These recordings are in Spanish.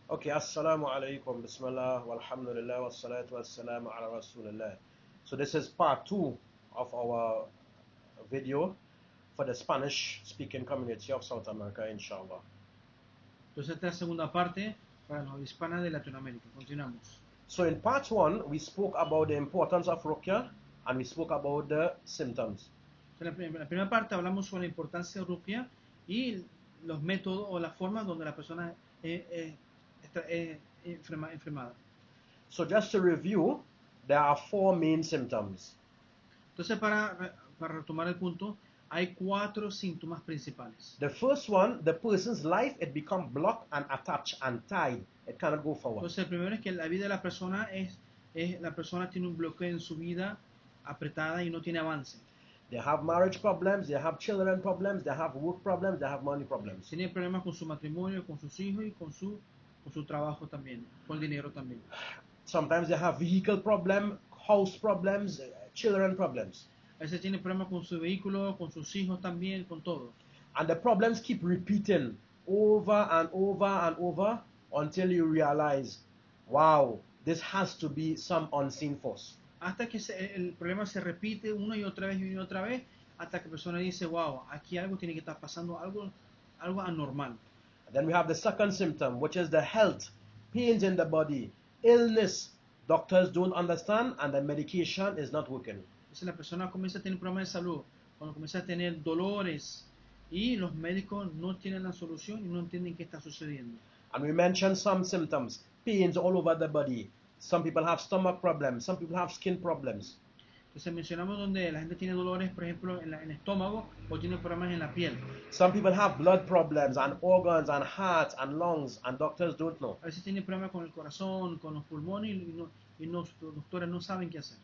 Okay, assalamu alaikum, bismillah, walhamdulillah, wassalatu wassalamu ala rasulillah. So this is part 2 of our video for the Spanish speaking community of South America, inshallah. Entonces esta es la segunda parte para los hispanos de Latinoamérica. Continuamos. So in part 1, we spoke about the importance of Ruqyah and we spoke about the symptoms. En la primera parte hablamos sobre la importancia de Ruqyah y los métodos o las formas donde la persona está enfermada. So just to review, there are 4 main symptoms. Entonces para retomar el punto, hay 4 síntomas principales. The first one, the person's life, it becomes blocked and attached and tied. It cannot go forward. Entonces el primero es que la vida de la persona la persona tiene un bloqueo en su vida apretada y no tiene avance. They have marriage problems, they have children problems, they have work problems, they have money problems. Tiene problemas con su matrimonio, con sus hijos y con su trabajo también, con el dinero también. Sometimes they have vehicle problems, house problems, children problems. A veces tiene problemas con su vehículo, con sus hijos también, con todo. And the problems keep repeating over and over and over until you realize, wow, this has to be some unseen force. Hasta que el problema se repite una y otra vez, hasta que la persona dice, wow, aquí algo tiene que estar pasando, algo anormal. And then we have the second symptom, which is the health, pains in the body, illness. Doctors don't understand and the medication is not working. Entonces la persona comienza a tener problemas de salud, cuando comienza a tener dolores y los médicos no tienen la solución y no entienden qué está sucediendo. And we mentioned some symptoms, pains all over the body. Some people have stomach problems, some people have skin problems. Entonces mencionamos donde la gente tiene dolores, por ejemplo, en el estómago o tiene problemas en la piel. Some people have blood problems and organs and heart and lungs and doctors don't know. A veces tiene problemas con el corazón, con los pulmones y los doctores no saben qué hacer.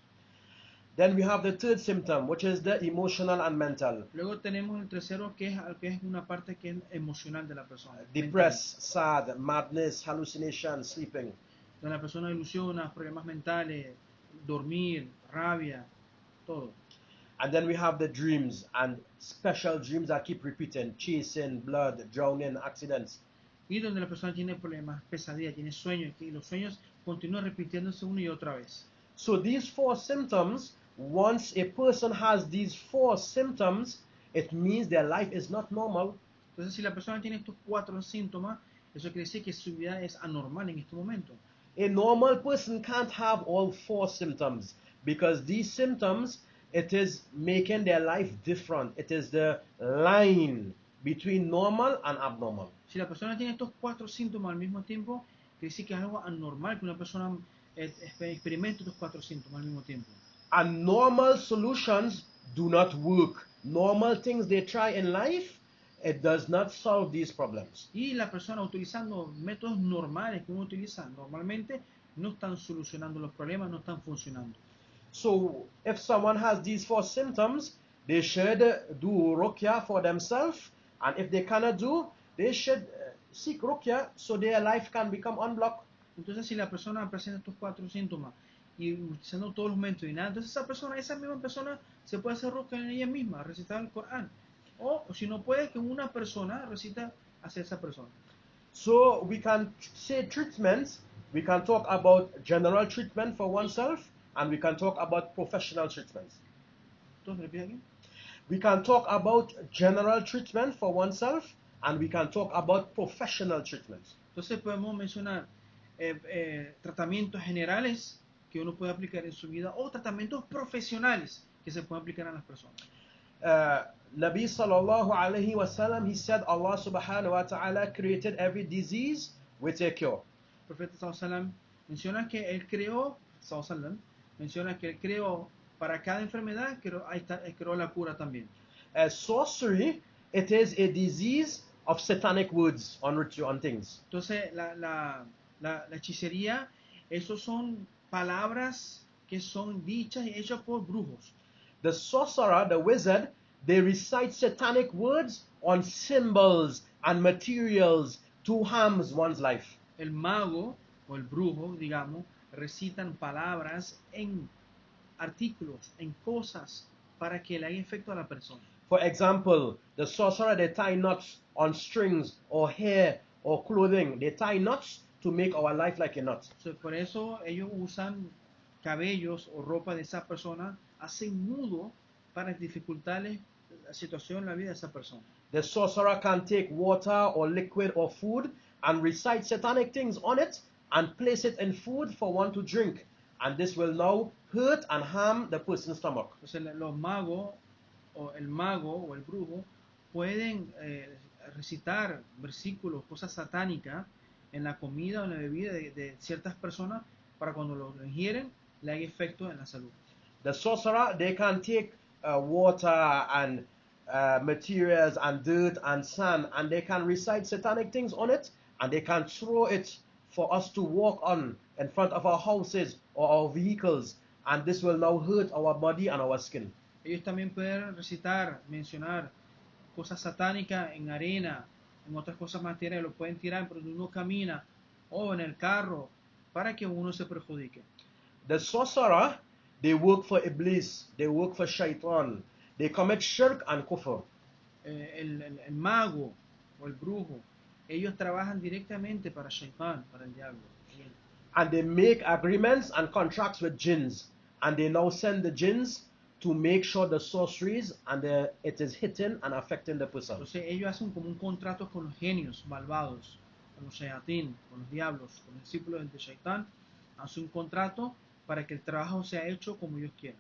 Then we have the third symptom, which is the emotional and mental. Luego tenemos el tercero, que es una parte que es emocional de la persona. Depressed, sad, madness, hallucination, sleeping. Donde la persona ilusiona, problemas mentales, dormir, rabia, todo. And then we have the dreams and special dreams that keep repeating, chasing, blood, drowning, accidents. Y donde la persona tiene problemas, pesadillas, tiene sueños, y los sueños continúan repitiéndose una y otra vez. So these 4 symptoms, once a person has these 4 symptoms, it means their life is not normal. Entonces, si la persona tiene estos 4 síntomas, eso quiere decir que su vida es anormal en este momento. A normal person can't have all 4 symptoms because these symptoms, it is making their life different. It is the line between normal and abnormal. Si la persona tiene estos 4 síntomas al mismo tiempo, quiere decir que es algo anormal que una persona experimente estos 4 síntomas al mismo tiempo. And normal solutions do not work. Normal things they try in life, it does not solve these problems. Y la persona utilizando métodos normales que uno utiliza normalmente no están solucionando los problemas, no están funcionando. So if someone has these 4 symptoms, they should do Ruqyah for themselves, and if they cannot do, they should seek Ruqyah so their life can become unblocked. Entonces, si la persona presenta estos 4 síntomas y utilizando todos los métodos y nada, entonces esa misma persona se puede hacer Ruqyah en ella misma, recitar el Corán. O si no puede, que una persona recita hacia esa persona. So we can say treatments. We can talk about general treatment for oneself, and we can talk about professional treatments. Entonces, repite aquí. We can talk about general treatment for oneself, and we can talk about professional treatments. Entonces podemos mencionar tratamientos generales que uno puede aplicar en su vida o tratamientos profesionales que se pueden aplicar a las personas. Nabi sallallahu alayhi wa sallam, he said Allah subhanahu wa ta'ala created every disease with a cure. El profeta sallallahu menciona que él creó, menciona que él creó para cada enfermedad, creó la cura también. Sorcery, it is a disease of satanic words on things. Entonces la hechicería, esos son palabras que son dichas y hechas por brujos. The sorcerer, the wizard, they recite satanic words on symbols and materials to harm one's life. El mago o el brujo, digamos, recitan palabras en artículos, en cosas, para que le haga efecto a la persona. For example, the sorcerer, they tie knots on strings or hair or clothing. They tie knots to make our life like a knot. So, por eso ellos usan cabellos o ropa de esa persona, hacen nudo para dificultarles la situación en la vida de esa persona. The sorcerer can take water or liquid or food and recite satanic things on it and place it in food for one to drink. And this will now hurt and harm the person's stomach. Entonces los magos o el mago o el brujo pueden recitar versículos, cosas satánicas en la comida o en la bebida de ciertas personas para cuando lo ingieren le haga efecto en la salud. The sorcerer, they can take water and materials and dirt and sand, and they can recite satanic things on it, and they can throw it for us to walk on in front of our houses or our vehicles, and this will now hurt our body and our skin. Ellos también pueden recitar, mencionar cosas satánicas en arena, en otras cosas materiales, lo pueden tirar por donde uno camina o en el carro para que uno se perjudique. The sorcerer, they work for Iblis, they work for Shaitan, they commit shirk and kufr. El mago o el brujo, ellos trabajan directamente para Shaitán, para el diablo. And they make agreements and contracts with jinns, and they now send the jinns to make sure the sorceries and it is hitting and affecting the person. Entonces ellos hacen como un contrato con los genios malvados, con los shayatín, con los diablos, con los discípulos de Shaitán, hacen un contrato para que el trabajo sea hecho como ellos quieren.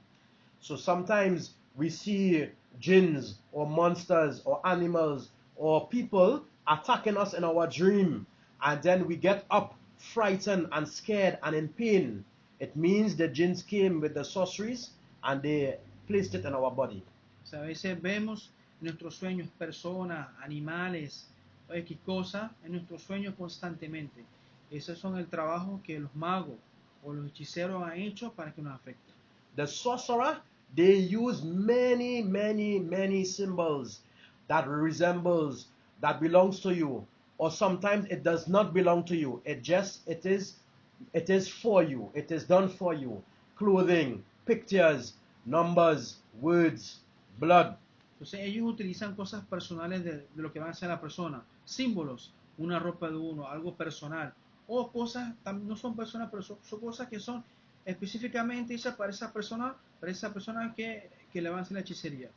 So sometimes we see jinns or monsters or animals or people attacking us in our dream, and then we get up frightened and scared and in pain. It means the jinns came with the sorceries and they placed it in our body. O sea, a veces vemos en nuestros sueños personas, animales, o X cosas en nuestros sueños constantemente. Esos son el trabajo que los magos o los hechiceros han hecho para que nos afecte. The sorcerer, they use many symbols that resembles, that belongs to you, or sometimes it does not belong to you. It is for you. It is done for you. Clothing, pictures, numbers, words, blood. Entonces ellos utilizan cosas personales de lo que van a hacer la persona, símbolos, una ropa de uno, algo personal, o cosas, no son personas, pero son cosas que son específicamente hechas para esa persona que le van a hacer la hechicería.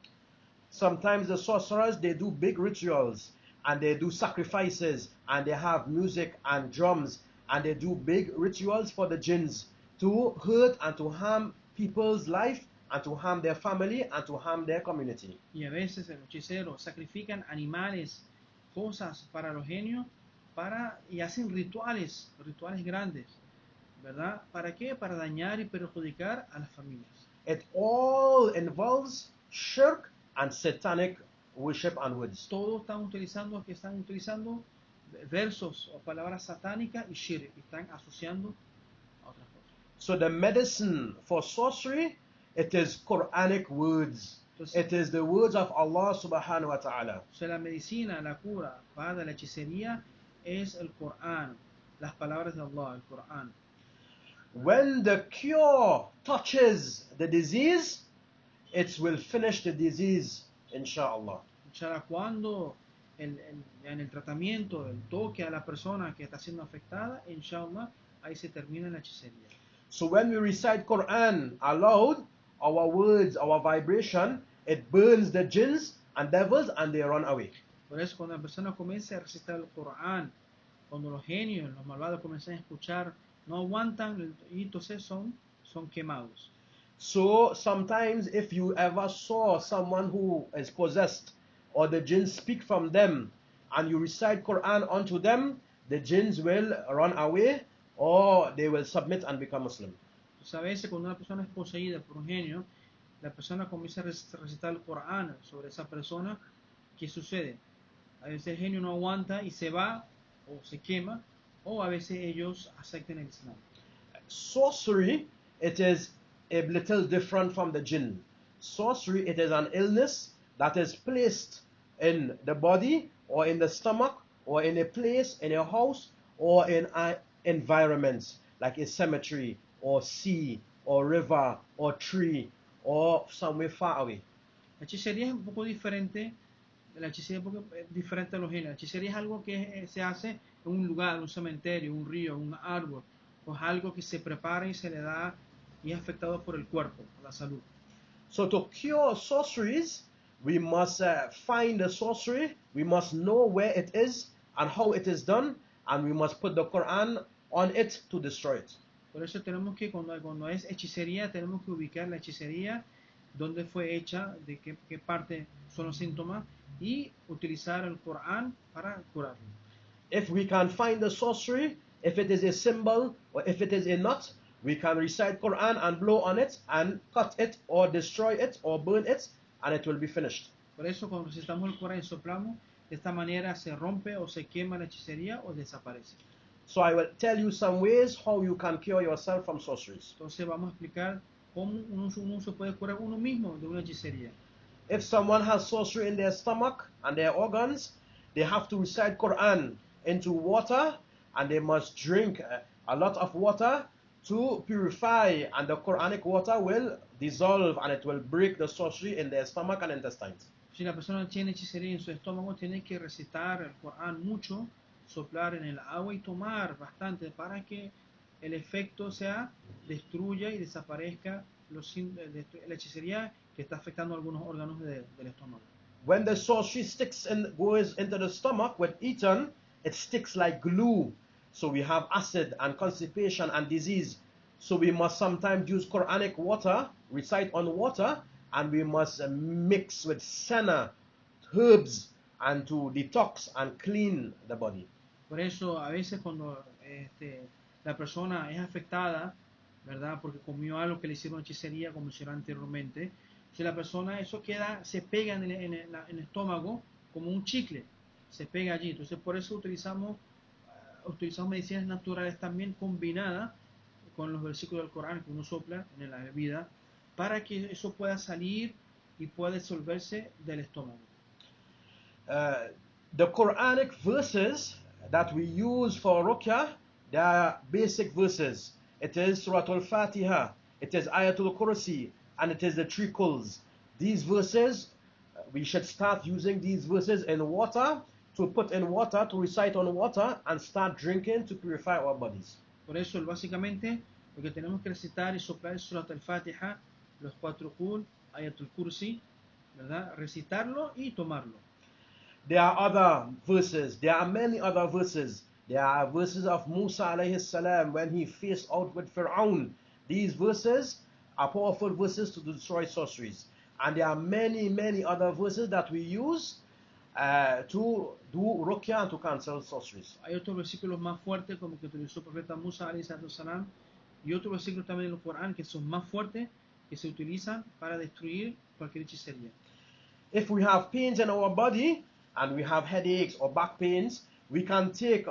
Sometimes the sorcerers, they do big rituals and they do sacrifices and they have music and drums and they do big rituals for the jinns to hurt and to harm people's life and to harm their family and to harm their community. Y a veces los hechiceros sacrifican animales, cosas para los genios, y hacen rituales grandes, ¿verdad? ¿Para qué? Para dañar y perjudicar a las familias. It all involves shirk and satanic worship and words. Todos están utilizando versos o palabras satánicas y shirk, y están asociando a otras cosas. So the medicine for sorcery, it is Quranic words. Entonces, It is the words of Allah subhanahu wa ta'ala. O sea, la medicina, la cura para la hechicería es el Corán, las palabras de Allah, el Corán. When the cure touches the disease, it will finish the disease, inshallah. O sea, cuando en el tratamiento, el toque a la persona que está siendo afectada, inshallah, ahí se termina la hechicería. So when we recite Quran aloud, our words, our vibration, it burns the jinns and devils and they run away. Por eso cuando la persona comienza a recitar el Corán, cuando los genios, los malvados comienzan a escuchar, no aguantan y entonces son quemados. So sometimes if you ever saw someone who is possessed or the jinns speak from them and you recite Quran unto them, the jinns will run away or they will submit and become Muslim. Entonces a veces cuando una persona es poseída por un genio, la persona comienza a recitar el Corán sobre esa persona, ¿qué sucede? A veces el genio no aguanta y se va o se quema, o a veces ellos aceptan el Islam. Sorcery, it is a little different from the jinn. Sorcery, it is an illness that is placed in the body or in the stomach or in a place, in a house or in an environment like a cemetery or sea or river or tree or somewhere far away. La hechicería es un poco diferente, la hechicería es un poco diferente a los genios. La hechicería es algo que se hace un lugar, un cementerio, un río, un árbol, o es algo que se prepara y se le da y es afectado por el cuerpo, la salud. So to cure sorceries, we must find the sorcery, we must know where it is and how it is done, and we must put the Quran on it to destroy it. Por eso tenemos que, cuando es hechicería, tenemos que ubicar la hechicería, dónde fue hecha, de qué parte son los síntomas, y utilizar el Corán para curarlo. If we can find the sorcery, if it is a symbol or if it is a nut, we can recite Quran and blow on it and cut it or destroy it or burn it, and it will be finished. Por eso cuando recitamos el Corán y soplamos, de esta manera se rompe o se quema la hechicería o desaparece. So I will tell you some ways how you can cure yourself from sorceries. Entonces vamos a explicar cómo uno se puede curar uno mismo de una hechicería. If someone has sorcery in their stomach and their organs, they have to recite Quran into water, and they must drink a lot of water to purify, and the Quranic water will dissolve and it will break the sorcery in their stomach and intestines. Si la persona tiene hechicería en su estómago, tiene que recitar el Corán mucho, soplar en el agua y tomar bastante para que el efecto sea destruya y desaparezca la hechicería que está afectando algunos órganos del estómago. When the sorcery goes into the stomach when eaten, it sticks like glue. So we have acid and constipation and disease. So we must sometimes use Quranic water, recite on water, and we must mix with senna, herbs, and to detox and clean the body. Por eso a veces cuando la persona es afectada, ¿verdad? Porque comió algo que le hicieron hechicería, como mencioné anteriormente, si la persona eso se pega en el estómago como un chicle, se pega allí. Entonces por eso utilizamos medicinas naturales también combinadas con los versículos del Corán que uno sopla en la bebida para que eso pueda salir y pueda disolverse del estómago. The Quranic verses that we use for Ruqyah, they are basic verses. It is Surah Al-Fatiha, it is Ayatul Kursi, and it is the three Quls. These verses, we should start using these verses in water, to put in water, to recite on water, and start drinking to purify our bodies. Por eso, básicamente, lo que tenemos que recitar y soplar es Surah Al-Fatiha, los 4 Qul, Ayatul Kursi, ¿verdad? Recitarlo y tomarlo. There are other verses. There are many other verses. There are verses of Musa alayhi salam when he faced out with Fir'aun. These verses are powerful verses to destroy sorceries. And there are many, many other verses that we use to do Ruqyah and to cancel sorceries. Hay otros versículos más fuertes como que utilizó el profeta Musa alayhi salam y otros versículos también en el Corán que son más fuertes que se utilizan para destruir cualquier hechicería. If we have pains in our body and we have headaches or back pains, we can take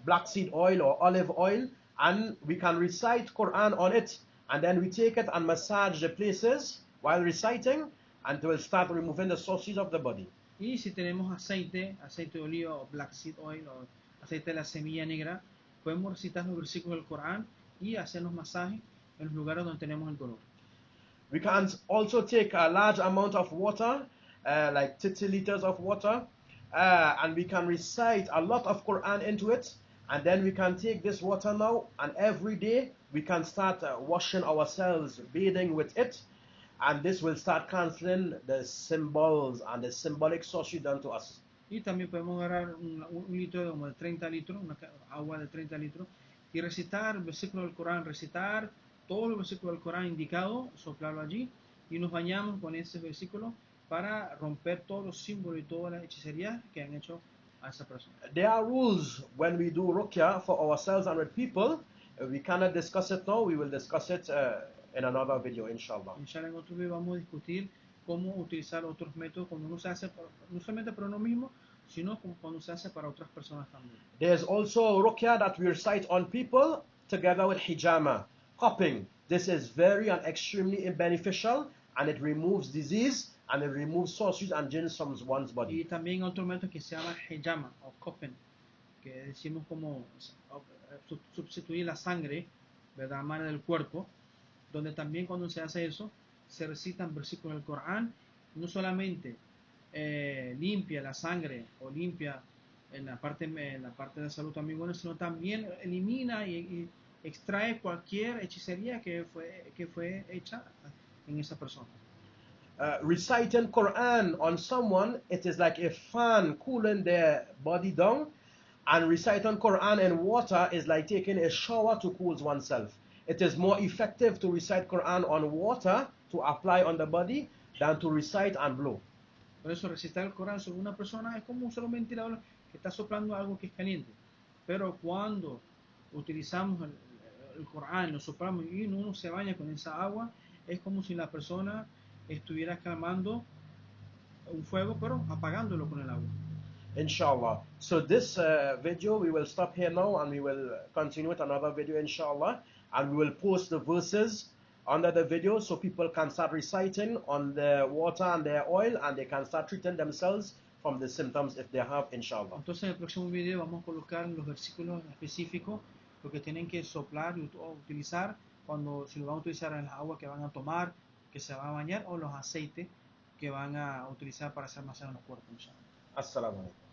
black seed oil or olive oil and we can recite Quran on it, and then we take it and massage the places while reciting, and it will start removing the sorceries of the body. Y si tenemos aceite de oliva o black seed oil o aceite de la semilla negra, podemos recitar los versículos del Corán y hacernos masajes en los lugares donde tenemos el dolor. We can also take a large amount of water, like 30 liters of water, and we can recite a lot of Quran into it, and then we can take this water now, and every day we can start washing ourselves, bathing with it, and this will start cancelling the symbols and the symbolic sorcery done to us. Y también podemos agarrar un litro como de 30 litros, agua de 30 litros, y recitar el versículo del Corán, recitar todos los versículos del Corán indicados, soplarlo allí, y nos bañamos con ese versículo para romper todos los símbolos y todas las hechicerías que han hecho a esa persona. There are rules when we do Ruqyah for ourselves and with people. We cannot discuss it now, we will discuss it in another video, inshallah. Inshallah, en otro video vamos a discutir cómo utilizar otros métodos cuando uno se hace, no solamente para uno mismo, sino como cuando se hace para otras personas también. There's also Ruqyah that we recite on people together with hijama, cupping. This is very and extremely beneficial, and it removes disease and it removes sorceries and jinns from one's body. Y también otro método que se llama hijama o copen, que decimos como sustituir la sangre, ¿verdad?, mala del cuerpo, donde también cuando se hace eso, se recitan versículos del Corán, no solamente limpia la sangre o limpia en la parte de salud también bueno, sino también elimina y extrae cualquier hechicería que fue hecha en esa persona. Reciting Quran on someone, it is like a fan cooling their body down, and reciting Quran in water is like taking a shower to cool oneself. It is more effective to recite Quran on water to apply on the body than to recite and blow. Por eso recitar el Corán sobre una persona es como un solo ventilador que está soplando algo que es caliente. Pero cuando utilizamos el Corán, lo soplamos y uno se baña con esa agua, es como si la persona estuviera calmando un fuego, pero apagándolo con el agua. Inshallah. So this video, we will stop here now and we will continue with another video, inshallah. And we will post the verses under the video so people can start reciting on the water and the oil, and they can start treating themselves from the symptoms if they have, inshallah. Entonces en el próximo video vamos a colocar los versículos específicos, lo que tienen que soplar y utilizar cuando si lo van a utilizar en las aguas que van a tomar, que se van a bañar, o los aceites que van a utilizar para hacer masaje en los cuerpos, inshallah. Assalamu alaikum.